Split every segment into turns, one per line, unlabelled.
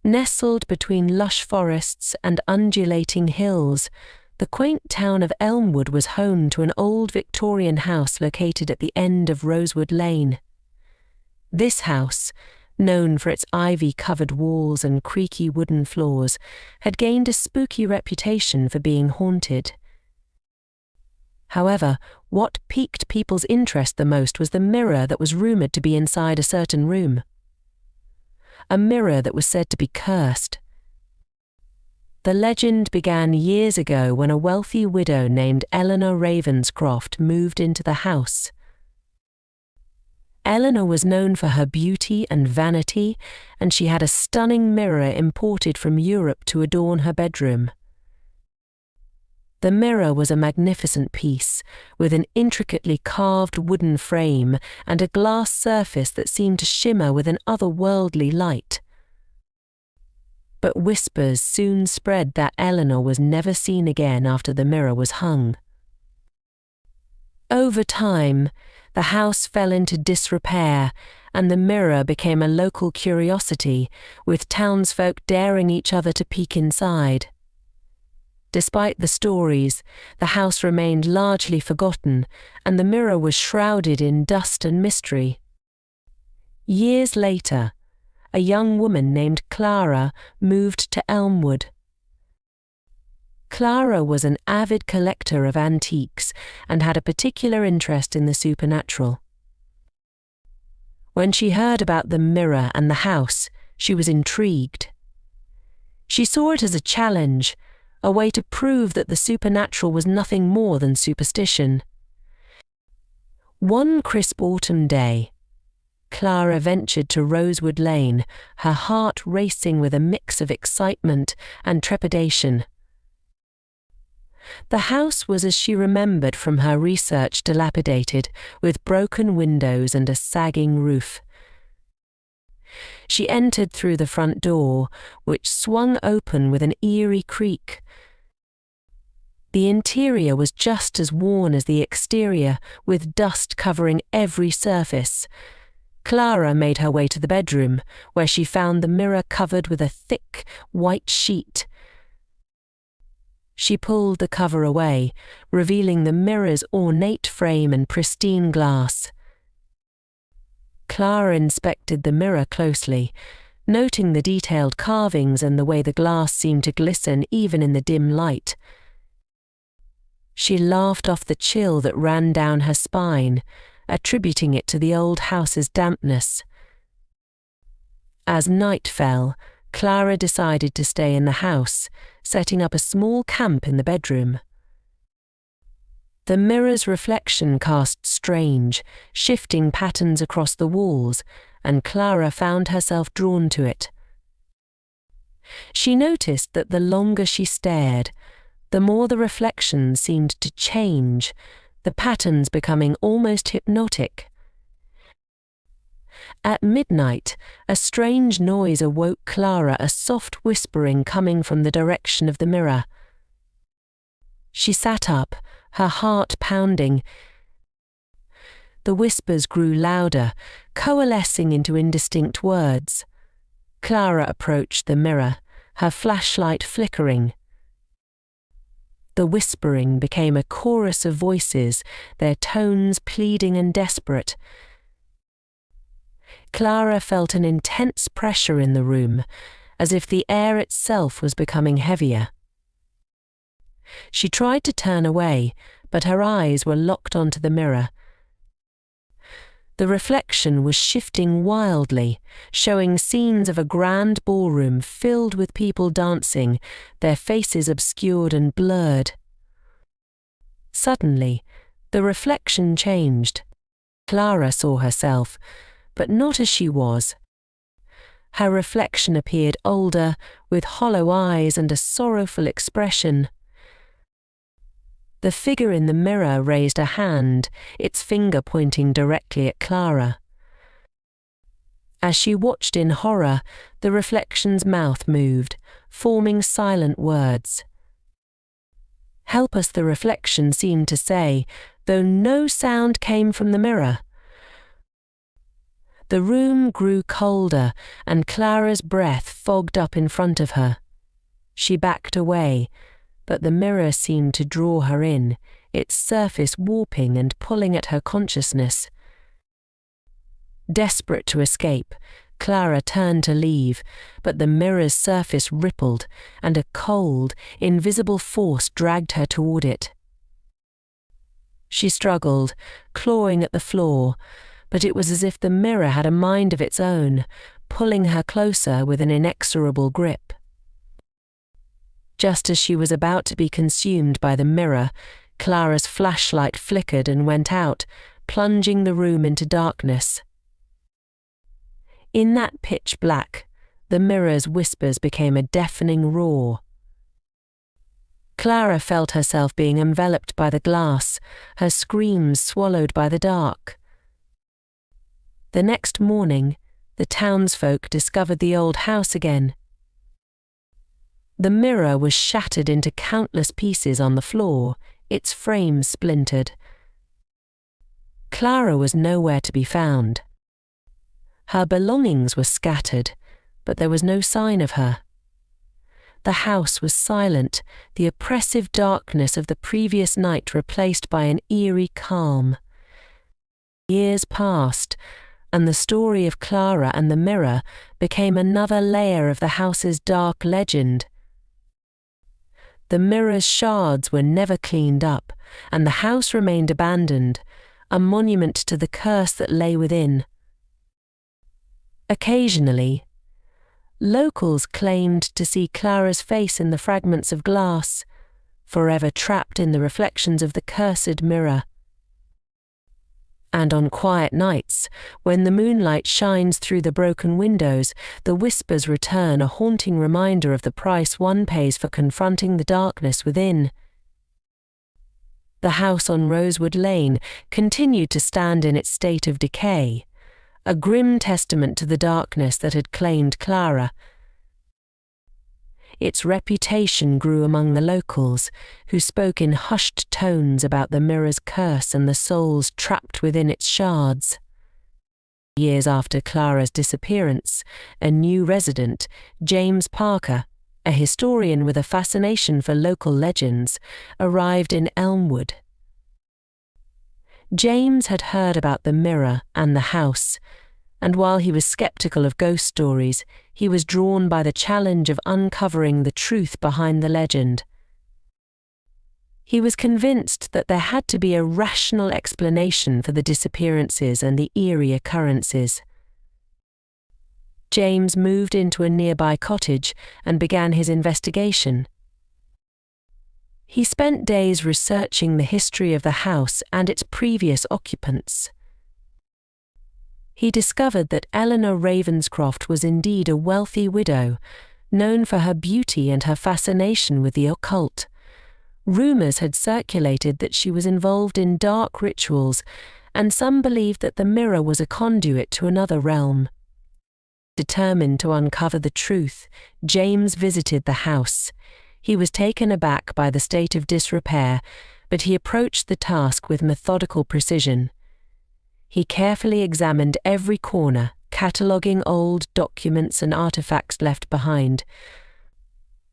Nestled between lush forests and undulating hills, the quaint town of Elmwood was home to an old Victorian house located at the end of Rosewood Lane. This house, known for its ivy-covered walls and creaky wooden floors, had gained a spooky reputation for being haunted. However, what piqued people's interest the most was the mirror that was rumoured to be inside a certain room. A mirror that was said to be cursed. The legend began years ago when a wealthy widow named Eleanor Ravenscroft moved into the house. Eleanor was known for her beauty and vanity, and she had a stunning mirror imported from Europe to adorn her bedroom. The mirror was a magnificent piece, with an intricately carved wooden frame and a glass surface that seemed to shimmer with an otherworldly light. But whispers soon spread that Eleanor was never seen again after the mirror was hung. Over time, the house fell into disrepair, and the mirror became a local curiosity, with townsfolk daring each other to peek inside. Despite the stories, the house remained largely forgotten, and the mirror was shrouded in dust and mystery. Years later, a young woman named Clara moved to Elmwood. Clara was an avid collector of antiques and had a particular interest in the supernatural. When she heard about the mirror and the house, she was intrigued. She saw it as a challenge, a way to prove that the supernatural was nothing more than superstition. One crisp autumn day, Clara ventured to Rosewood Lane, her heart racing with a mix of excitement and trepidation. The house was as she remembered from her research, dilapidated, with broken windows and a sagging roof. She entered through the front door, which swung open with an eerie creak. The interior was just as worn as the exterior, with dust covering every surface. Clara made her way to the bedroom, where she found the mirror covered with a thick, white sheet. She pulled the cover away, revealing the mirror's ornate frame and pristine glass. Clara inspected the mirror closely, noting the detailed carvings and the way the glass seemed to glisten even in the dim light. She laughed off the chill that ran down her spine, attributing it to the old house's dampness. As night fell, Clara decided to stay in the house, setting up a small camp in the bedroom. The mirror's reflection cast strange, shifting patterns across the walls, and Clara found herself drawn to it. She noticed that the longer she stared, the more the reflection seemed to change, the patterns becoming almost hypnotic. At midnight, a strange noise awoke Clara, a soft whispering coming from the direction of the mirror. She sat up, her heart pounding. The whispers grew louder, coalescing into indistinct words. Clara approached the mirror, her flashlight flickering. The whispering became a chorus of voices, their tones pleading and desperate. Clara felt an intense pressure in the room, as if the air itself was becoming heavier. She tried to turn away, but her eyes were locked onto the mirror. The reflection was shifting wildly, showing scenes of a grand ballroom filled with people dancing, their faces obscured and blurred. Suddenly, the reflection changed. Clara saw herself, but not as she was. Her reflection appeared older, with hollow eyes and a sorrowful expression. The figure in the mirror raised a hand, its finger pointing directly at Clara. As she watched in horror, the reflection's mouth moved, forming silent words. "Help us," the reflection seemed to say, though no sound came from the mirror. The room grew colder, and Clara's breath fogged up in front of her. She backed away, but the mirror seemed to draw her in, its surface warping and pulling at her consciousness. Desperate to escape, Clara turned to leave, but the mirror's surface rippled, and a cold, invisible force dragged her toward it. She struggled, clawing at the floor, but it was as if the mirror had a mind of its own, pulling her closer with an inexorable grip. Just as she was about to be consumed by the mirror, Clara's flashlight flickered and went out, plunging the room into darkness. In that pitch black, the mirror's whispers became a deafening roar. Clara felt herself being enveloped by the glass, her screams swallowed by the dark. The next morning, the townsfolk discovered the old house again. The mirror was shattered into countless pieces on the floor, its frame splintered. Clara was nowhere to be found. Her belongings were scattered, but there was no sign of her. The house was silent, the oppressive darkness of the previous night replaced by an eerie calm. Years passed, and the story of Clara and the mirror became another layer of the house's dark legend. The mirror's shards were never cleaned up, and the house remained abandoned, a monument to the curse that lay within. Occasionally, locals claimed to see Clara's face in the fragments of glass, forever trapped in the reflections of the cursed mirror. And on quiet nights, when the moonlight shines through the broken windows, the whispers return, a haunting reminder of the price one pays for confronting the darkness within. The house on Rosewood Lane continued to stand in its state of decay, a grim testament to the darkness that had claimed Clara. Its reputation grew among the locals, who spoke in hushed tones about the mirror's curse and the souls trapped within its shards. Years after Clara's disappearance, a new resident, James Parker, a historian with a fascination for local legends, arrived in Elmwood. James had heard about the mirror and the house, and while he was skeptical of ghost stories, he was drawn by the challenge of uncovering the truth behind the legend. He was convinced that there had to be a rational explanation for the disappearances and the eerie occurrences. James moved into a nearby cottage and began his investigation. He spent days researching the history of the house and its previous occupants. He discovered that Eleanor Ravenscroft was indeed a wealthy widow, known for her beauty and her fascination with the occult. Rumours had circulated that she was involved in dark rituals, and some believed that the mirror was a conduit to another realm. Determined to uncover the truth, James visited the house. He was taken aback by the state of disrepair, but he approached the task with methodical precision. He carefully examined every corner, cataloguing old documents and artifacts left behind.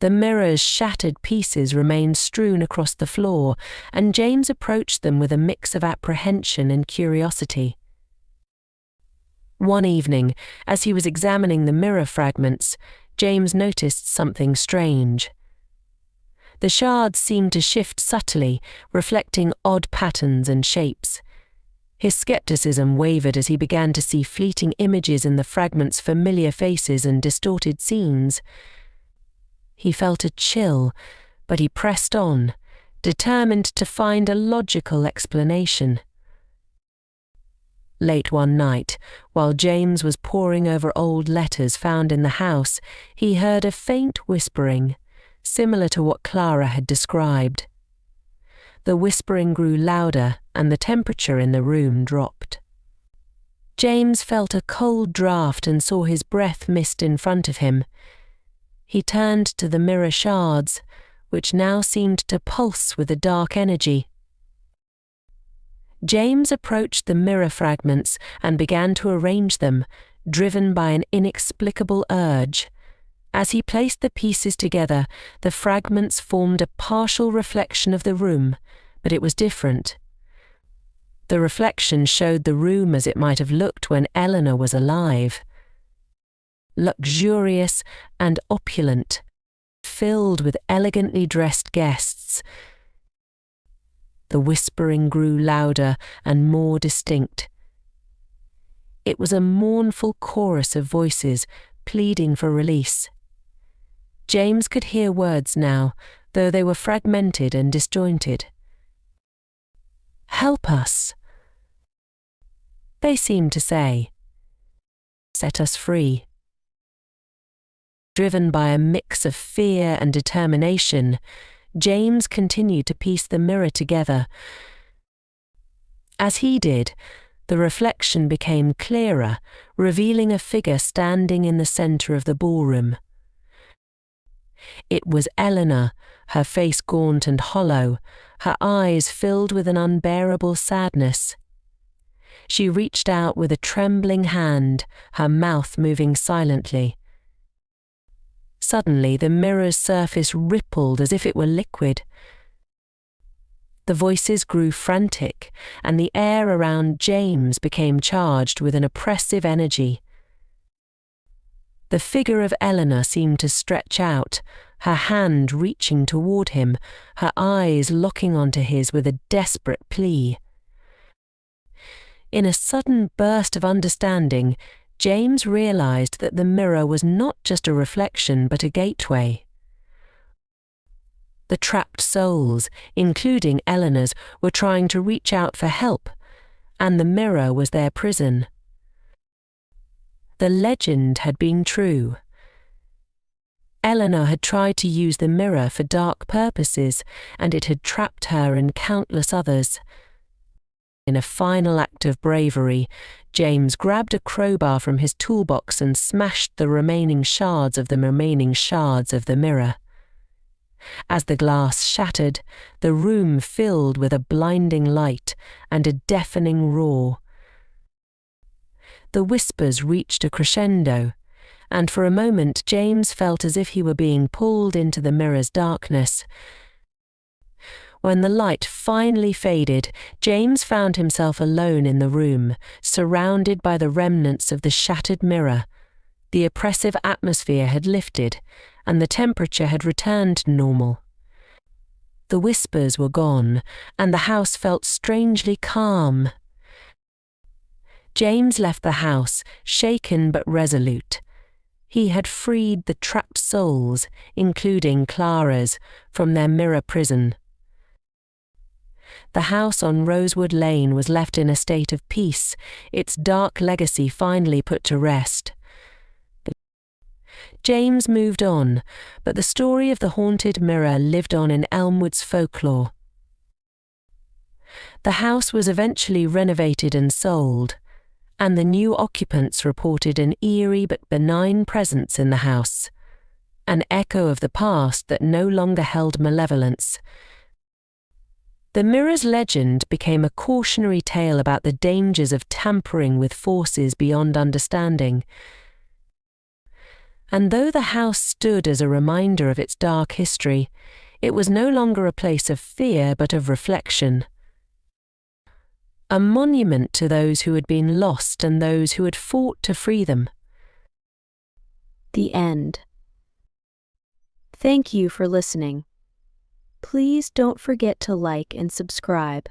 The mirror's shattered pieces remained strewn across the floor, and James approached them with a mix of apprehension and curiosity. One evening, as he was examining the mirror fragments, James noticed something strange. The shards seemed to shift subtly, reflecting odd patterns and shapes. His skepticism wavered as he began to see fleeting images in the fragments, familiar faces and distorted scenes. He felt a chill, but he pressed on, determined to find a logical explanation. Late one night, while James was poring over old letters found in the house, he heard a faint whispering, similar to what Clara had described. The whispering grew louder, and the temperature in the room dropped. James felt a cold draft and saw his breath mist in front of him. He turned to the mirror shards, which now seemed to pulse with a dark energy. James approached the mirror fragments and began to arrange them, driven by an inexplicable urge. As he placed the pieces together, the fragments formed a partial reflection of the room, but it was different. The reflection showed the room as it might have looked when Eleanor was alive. Luxurious and opulent, filled with elegantly dressed guests. The whispering grew louder and more distinct. It was a mournful chorus of voices pleading for release. James could hear words now, though they were fragmented and disjointed. "Help us," they seemed to say. "Set us free." Driven by a mix of fear and determination, James continued to piece the mirror together. As he did, the reflection became clearer, revealing a figure standing in the centre of the ballroom. It was Eleanor, her face gaunt and hollow, her eyes filled with an unbearable sadness. She reached out with a trembling hand, her mouth moving silently. Suddenly, the mirror's surface rippled as if it were liquid. The voices grew frantic, and the air around James became charged with an oppressive energy. The figure of Eleanor seemed to stretch out, her hand reaching toward him, her eyes locking onto his with a desperate plea. In a sudden burst of understanding, James realized that the mirror was not just a reflection but a gateway. The trapped souls, including Eleanor's, were trying to reach out for help, and the mirror was their prison. The legend had been true. Eleanor had tried to use the mirror for dark purposes, and it had trapped her and countless others. In a final act of bravery, James grabbed a crowbar from his toolbox and smashed the remaining shards of the mirror. As the glass shattered, the room filled with a blinding light and a deafening roar. The whispers reached a crescendo, and for a moment James felt as if he were being pulled into the mirror's darkness. When the light finally faded, James found himself alone in the room, surrounded by the remnants of the shattered mirror. The oppressive atmosphere had lifted, and the temperature had returned to normal. The whispers were gone, and the house felt strangely calm. James left the house, shaken but resolute. He had freed the trapped souls, including Clara's, from their mirror prison. The house on Rosewood Lane was left in a state of peace, its dark legacy finally put to rest. James moved on, but the story of the haunted mirror lived on in Elmwood's folklore. The house was eventually renovated and sold, and the new occupants reported an eerie but benign presence in the house, an echo of the past that no longer held malevolence. The mirror's legend became a cautionary tale about the dangers of tampering with forces beyond understanding. And though the house stood as a reminder of its dark history, it was no longer a place of fear but of reflection. A monument to those who had been lost and those who had fought to free them.
The end. Thank you for listening. Please don't forget to like and subscribe.